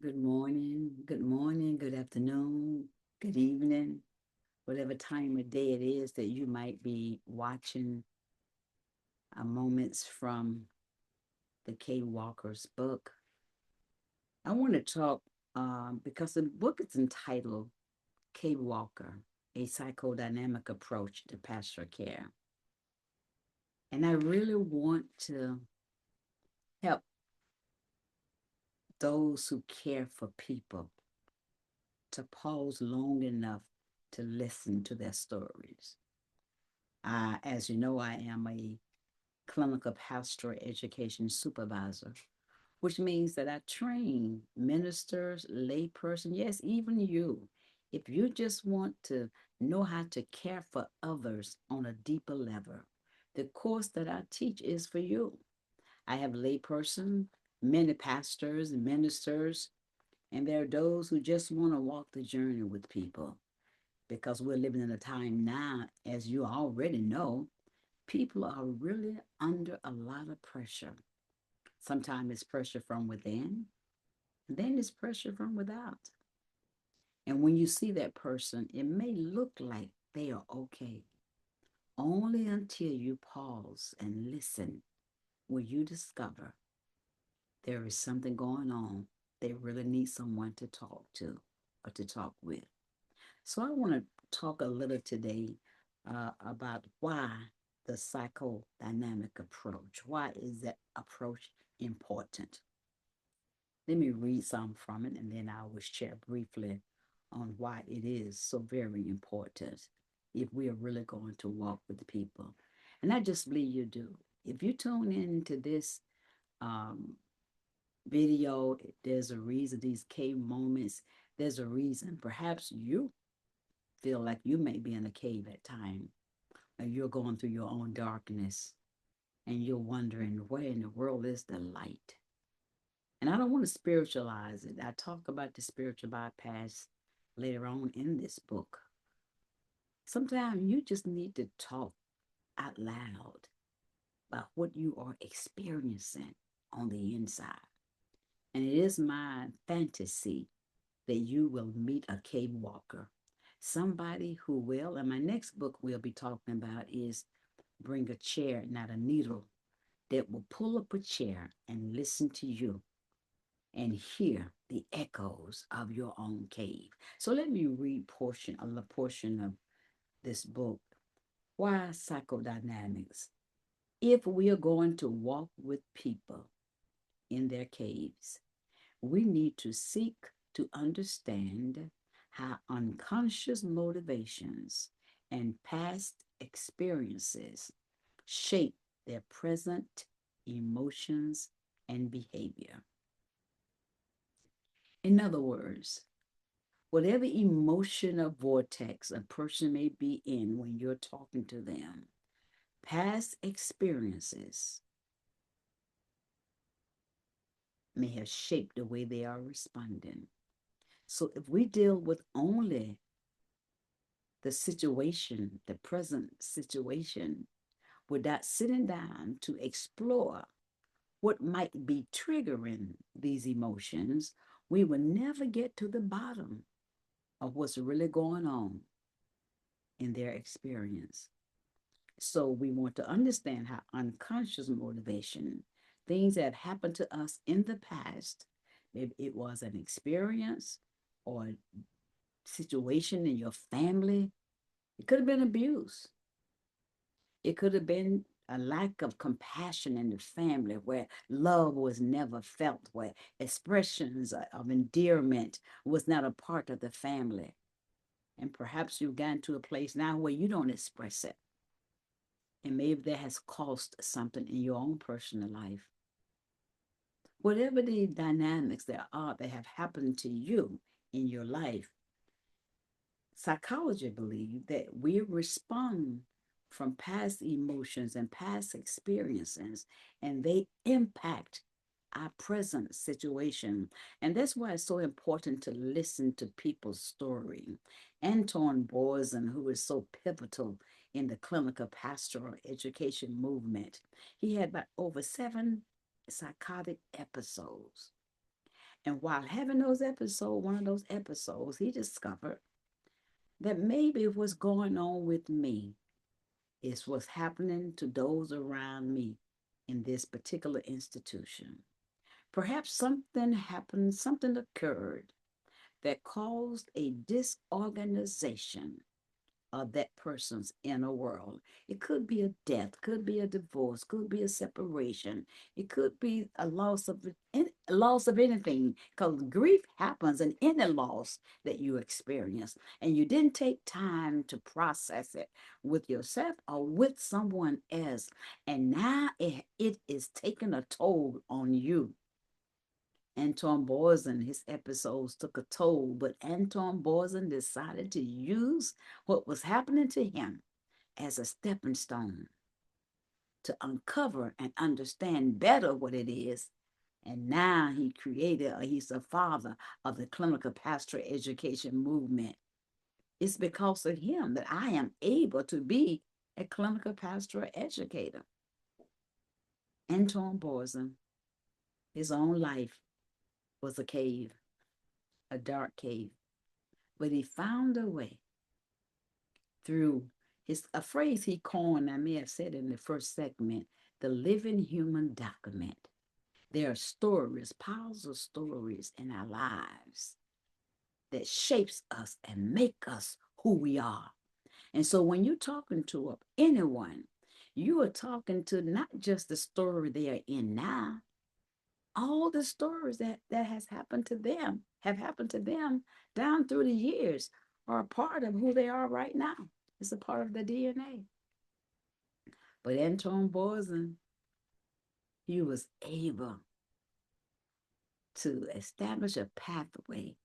Good morning, good afternoon, good evening, whatever time of day it is that you might be watching moments from the Kay Walker's book. I want to talk because the book is entitled Kay Walker, A Psychodynamic Approach to Pastoral Care. And I really want to help those who care for people to pause long enough to listen to their stories. As you know, I am a clinical pastoral education supervisor, which means that I train ministers, layperson, yes, even you. If you just want to know how to care for others on a deeper level, the course that I teach is for you. I have layperson, many pastors, ministers, and there are those who just want to walk the journey with people because we're living in a time now, as you already know, people are really under a lot of pressure. Sometimes it's pressure from within, then it's pressure from without. And when you see that person, it may look like they are okay, only until you pause and listen, will you discover there is something going on. They really need someone to talk to or to talk with. So I want to talk a little today about why the psychodynamic approach. Why is that approach important? Let me read some from it and then I will share briefly on why it is so very important if we are really going to walk with the people. And I just believe you do. If you tune into this um, video, there's a reason, these cave moments, there's a reason. Perhaps you feel like you may be in a cave at time, or you're going through your own darkness, and you're wondering where in the world is the light. And I don't want to spiritualize it. I talk about the spiritual bypass later on in this book. Sometimes you just need to talk out loud about what you are experiencing on the inside. And it is my fantasy that you will meet a cave walker, somebody who will, and my next book we'll be talking about is Bring a Chair, Not a Needle, that will pull up a chair and listen to you and hear the echoes of your own cave. So let me read a portion of this book. Why psychodynamics? If we are going to walk with people in their caves, we need to seek to understand how unconscious motivations and past experiences shape their present emotions and behavior. In other words, whatever emotional vortex a person may be in when you're talking to them, past experiences may have shaped the way they are responding. So if we deal with only the situation, the present situation, without sitting down to explore what might be triggering these emotions, we will never get to the bottom of what's really going on in their experience. So we want to understand how unconscious motivation, things that have happened to us in the past, maybe it was an experience or a situation in your family, it could have been abuse. It could have been a lack of compassion in the family where love was never felt, where expressions of endearment was not a part of the family. And perhaps you've gotten to a place now where you don't express it. And maybe that has cost something in your own personal life. Whatever the dynamics there are that have happened to you in your life, psychology believes that we respond from past emotions and past experiences, and they impact our present situation. And that's why it's so important to listen to people's story. Anton Borzin, who is so pivotal in the clinical pastoral education movement, he had about over 7 psychotic episodes. And while having those episodes, one of those episodes, he discovered that maybe what's going on with me is what's happening to those around me in this particular institution. Perhaps something happened, something occurred that caused a disorganization of that person's inner world. It could be a death, could be a divorce, could be a separation. It could be a loss of anything, because grief happens in any loss that you experience, and you didn't take time to process it with yourself or with someone else, and now it is taking a toll on you. Anton Borzin, his episodes took a toll, but Anton Borzin decided to use what was happening to him as a stepping stone to uncover and understand better what it is. And now he's the father of the clinical pastoral education movement. It's because of him that I am able to be a clinical pastoral educator. Anton Borzin, his own life was a cave, a dark cave, but he found a way through a phrase he coined. I may have said in the first segment, the living human document. There are stories, piles of stories in our lives that shapes us and make us who we are. And so when you're talking to anyone, you are talking to not just the story they are in now, all the stories that has happened to them, have happened to them down through the years, are a part of who they are right now. It's a part of the DNA. But Anton Borzin, he was able to establish a pathway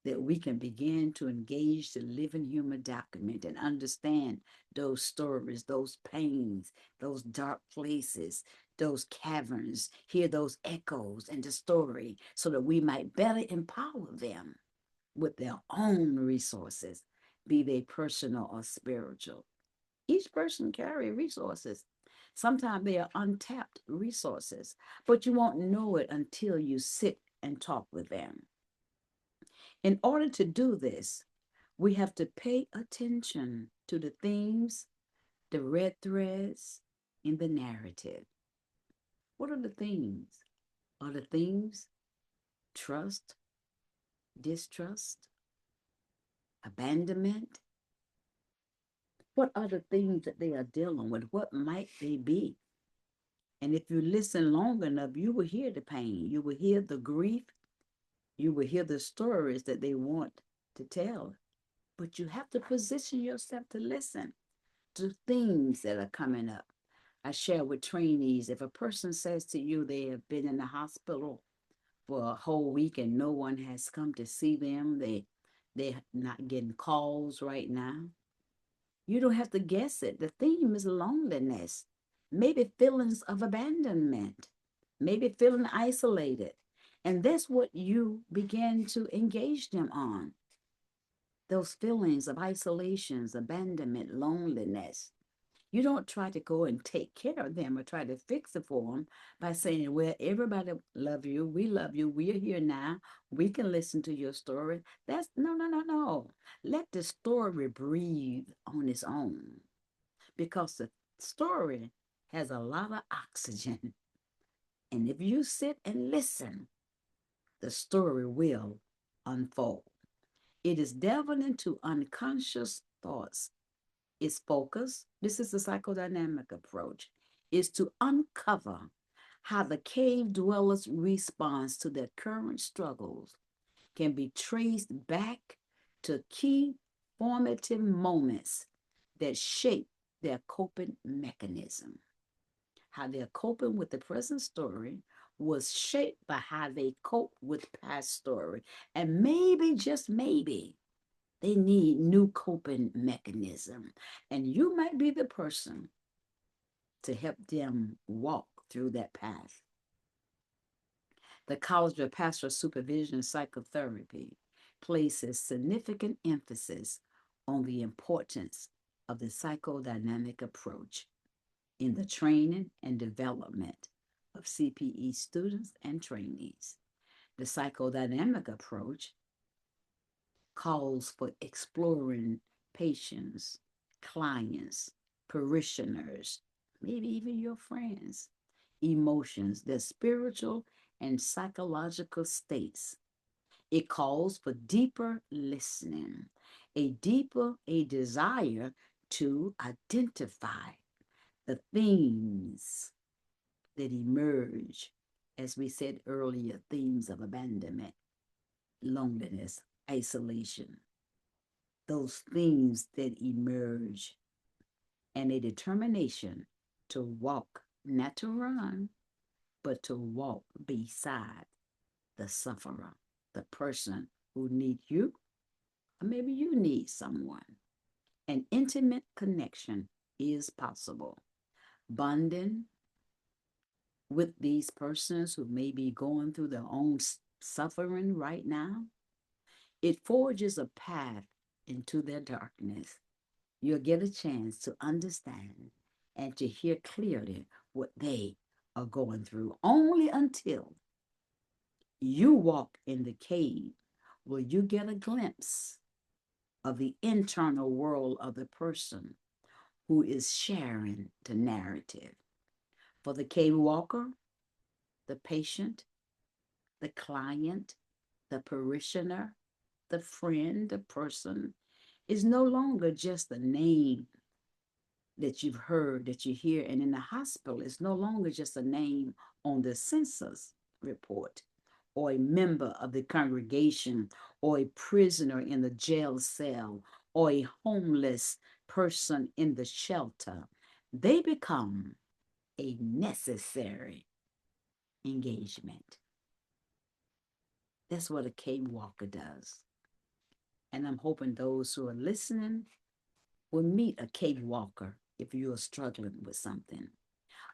that we can begin to engage the living human document and understand those stories, those pains, those dark places, those caverns, hear those echoes and the story, so that we might better empower them with their own resources, be they personal or spiritual. Each person carry resources. Sometimes they are untapped resources, but you won't know it until you sit and talk with them. In order to do this, we have to pay attention to the themes, the red threads in the narrative. What are the themes? Are the themes trust, distrust, abandonment? What are the things that they are dealing with? What might they be? And if you listen long enough, you will hear the pain, you will hear the grief, you will hear the stories that they want to tell. But you have to position yourself to listen to things that are coming up. I share with trainees, if a person says to you they have been in the hospital for a whole week and no one has come to see them, they're not getting calls right now. You don't have to guess it. The theme is loneliness, maybe feelings of abandonment, maybe feeling isolated. And that's what you begin to engage them on, those feelings of isolations, abandonment, loneliness. You don't try to go and take care of them or try to fix it for them by saying, well, everybody love you, we're here now, we can listen to your story. That's no, no, no, no. Let the story breathe on its own, because the story has a lot of oxygen. And if you sit and listen, the story will unfold. It is delving into unconscious thoughts. Its focus, this is the psychodynamic approach, is to uncover how the cave dwellers' response to their current struggles can be traced back to key formative moments that shape their coping mechanism. How they're coping with the present story was shaped by how they cope with past story. And maybe, just maybe, they need new coping mechanism. And you might be the person to help them walk through that path. The College of Pastoral Supervision and Psychotherapy places significant emphasis on the importance of the psychodynamic approach in the training and development of CPE students and trainees. The psychodynamic approach calls for exploring patients, clients, parishioners, maybe even your friends, emotions, their spiritual and psychological states. It calls for deeper listening, a desire to identify the themes that emerge, as we said earlier, themes of abandonment, loneliness, isolation, those themes that emerge, and a determination to walk, not to run, but to walk beside the sufferer, the person who needs you, or maybe you need someone. An intimate connection is possible. Bonding with these persons who may be going through their own suffering right now, it forges a path into their darkness. You'll get a chance to understand and to hear clearly what they are going through. Only until you walk in the cave will you get a glimpse of the internal world of the person who is sharing the narrative. For the cave walker, the patient, the client, the parishioner, the friend, the person is no longer just a name that you've heard, that you hear. And in the hospital, it's no longer just a name on the census report, or a member of the congregation, or a prisoner in the jail cell, or a homeless person in the shelter. They become a necessary engagement. That's what a cave walker does. And I'm hoping those who are listening will meet a cave walker if you are struggling with something.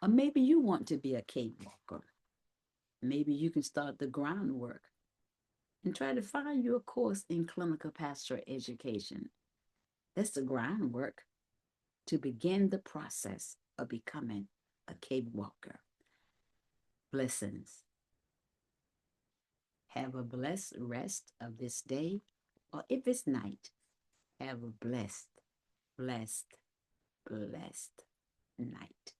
Or maybe you want to be a cave walker. Maybe you can start the groundwork and try to find you a course in clinical pastoral education. That's the groundwork to begin the process of becoming a cave walker. Blessings. Have a blessed rest of this day, or if it's night, have a blessed, blessed, blessed night.